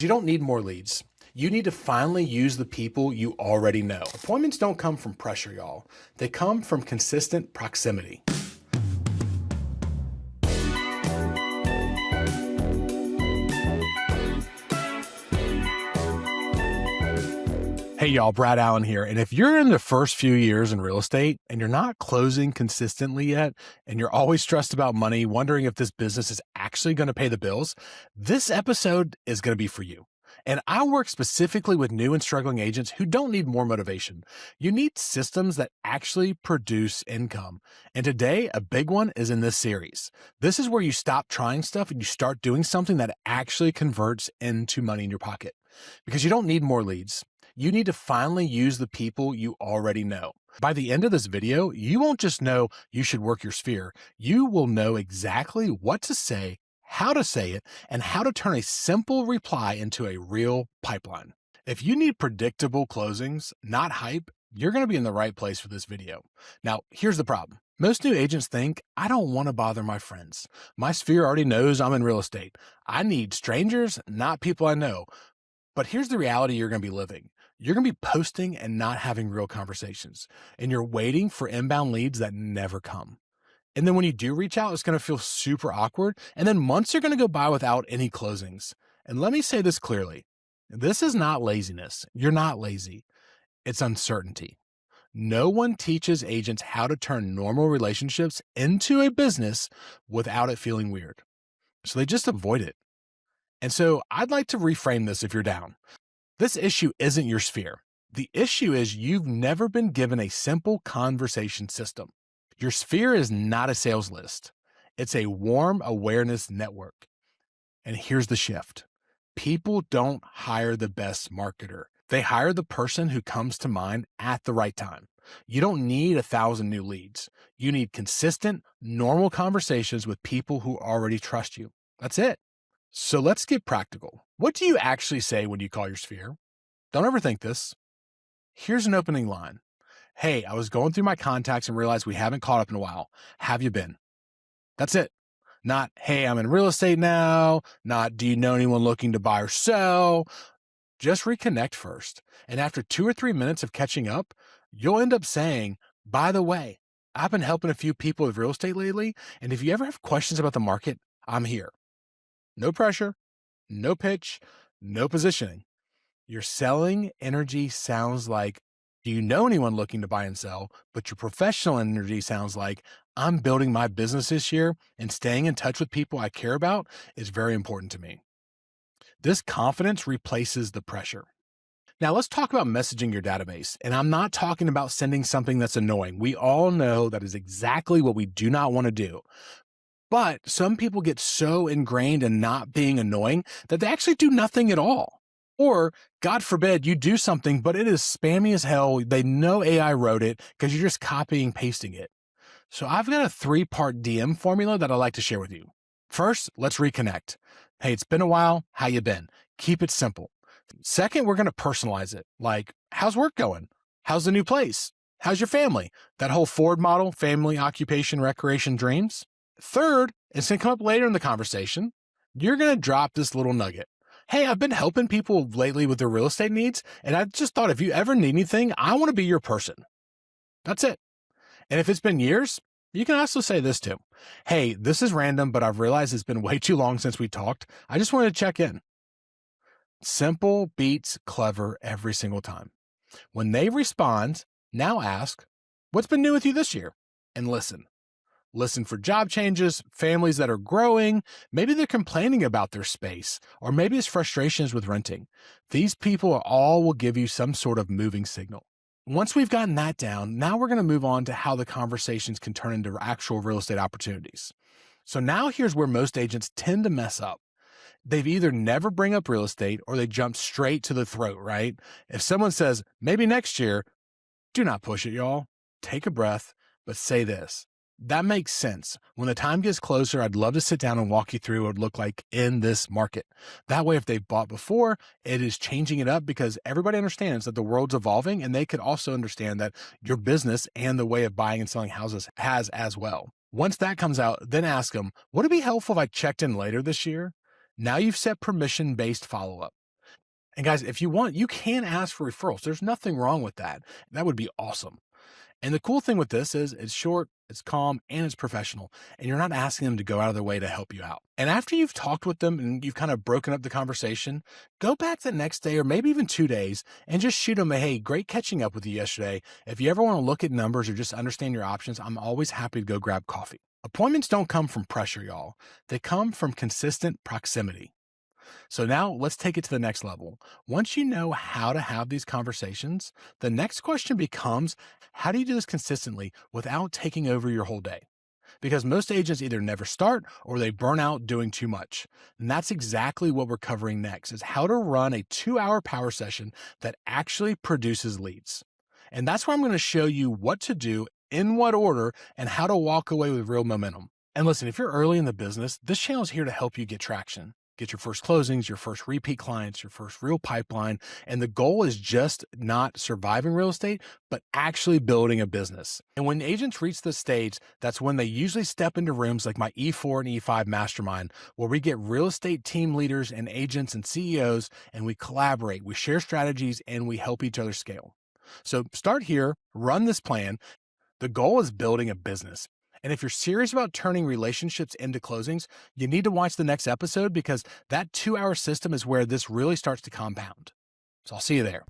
You don't need more leads. You need to finally use the people you already know. Appointments don't come from pressure, y'all. They come from consistent proximity. Hey y'all, Brad Allen here. And if you're in the first few years in real estate and you're not closing consistently yet, and you're always stressed about money, wondering if this business is actually going to pay the bills, this episode is going to be for you. And I work specifically with new and struggling agents who don't need more motivation. You need systems that actually produce income. And today, a big one is in this series. This is where you stop trying stuff and you start doing something that actually converts into money in your pocket. Because you don't need more leads. You need to finally use the people you already know. By the end of this video, you won't just know you should work your sphere. You will know exactly what to say, how to say it, and how to turn a simple reply into a real pipeline. If you need predictable closings, not hype, you're going to be in the right place for this video. Now, here's the problem. Most new agents think, I don't want to bother my friends. My sphere already knows I'm in real estate. I need strangers, not people I know. But here's the reality you're going to be living. You're going to be posting and not having real conversations, and you're waiting for inbound leads that never come. And then when you do reach out, it's going to feel super awkward, and then months are going to go by without any closings. And let me say this clearly. This is not laziness. You're not lazy. It's uncertainty. No one teaches agents how to turn normal relationships into a business without it feeling weird. So they just avoid it. And so I'd like to reframe this if you're down. This issue isn't your sphere. The issue is you've never been given a simple conversation system. Your sphere is not a sales list. It's a warm awareness network. And here's the shift. People don't hire the best marketer. They hire the person who comes to mind at the right time. You don't need 1,000 new leads. You need consistent, normal conversations with people who already trust you. That's it. So let's get practical. What do you actually say when you call your sphere? Don't overthink this. Here's an opening line. Hey, I was going through my contacts and realized we haven't caught up in a while. Have you been? That's it. Not, hey, I'm in real estate now. Not, do you know anyone looking to buy or sell? Just reconnect first. And after 2 or 3 minutes of catching up, you'll end up saying, by the way, I've been helping a few people with real estate lately. And if you ever have questions about the market, I'm here. No pressure, no pitch, no positioning. Your selling energy sounds like, do you know anyone looking to buy and sell? But your professional energy sounds like, I'm building my business this year, and staying in touch with people I care about is very important to me. This confidence replaces the pressure. Now let's talk about messaging your database. And I'm not talking about sending something that's annoying. We all know that is exactly what we do not want to do. But some people get so ingrained in not being annoying that they actually do nothing at all. Or, God forbid, you do something, but it is spammy as hell. They know AI wrote it because you're just copying and pasting it. So I've got a 3-part DM formula that I'd like to share with you. First, let's reconnect. Hey, it's been a while. How you been? Keep it simple. Second, we're going to personalize it. Like, how's work going? How's the new place? How's your family? That whole Ford model, family, occupation, recreation, dreams. Third, it's going to come up later in the conversation. You're going to drop this little nugget. Hey, I've been helping people lately with their real estate needs, and I just thought if you ever need anything, I want to be your person. That's it. And if it's been years, you can also say this too. Hey, this is random, but I've realized it's been way too long since we talked. I just wanted to check in. Simple beats clever every single time. When they respond, now ask, what's been new with you this year? And listen. Listen for job changes, families that are growing. Maybe they're complaining about their space, or maybe it's frustrations with renting. These people all will give you some sort of moving signal. Once we've gotten that down, now we're going to move on to how the conversations can turn into actual real estate opportunities. So now here's where most agents tend to mess up. They've either never bring up real estate or they jump straight to the throat, right? If someone says, maybe next year, do not push it, y'all. Take a breath, but say this. That makes sense. When the time gets closer, I'd love to sit down and walk you through what it would look like in this market. That way, if they've bought before, it is changing it up because everybody understands that the world's evolving, and they could also understand that your business and the way of buying and selling houses has as well. Once that comes out, then ask them, would it be helpful if I checked in later this year? Now you've set permission-based follow-up. And guys, if you want, you can ask for referrals. There's nothing wrong with that. That would be awesome. And the cool thing with this is it's short, it's calm, and it's professional. And you're not asking them to go out of their way to help you out. And after you've talked with them and you've kind of broken up the conversation, go back the next day or maybe even 2 days and just shoot them a, hey, great catching up with you yesterday. If you ever want to look at numbers or just understand your options, I'm always happy to go grab coffee. Appointments don't come from pressure, y'all. They come from consistent proximity. So now let's take it to the next level. Once you know how to have these conversations, the next question becomes, how do you do this consistently without taking over your whole day? Because most agents either never start or they burn out doing too much. And that's exactly what we're covering next, is how to run a 2-hour power session that actually produces leads. And that's where I'm going to show you what to do, in what order, and how to walk away with real momentum. And listen, if you're early in the business, this channel is here to help you get traction, get your first closings, your first repeat clients, your first real pipeline. And the goal is just not surviving real estate, but actually building a business. And when agents reach this stage, that's when they usually step into rooms like my E4 and E5 Mastermind, where we get real estate team leaders and agents and CEOs, and we collaborate, we share strategies, and we help each other scale. So start here, run this plan. The goal is building a business. And if you're serious about turning relationships into closings, you need to watch the next episode, because that 2-hour system is where this really starts to compound. So I'll see you there.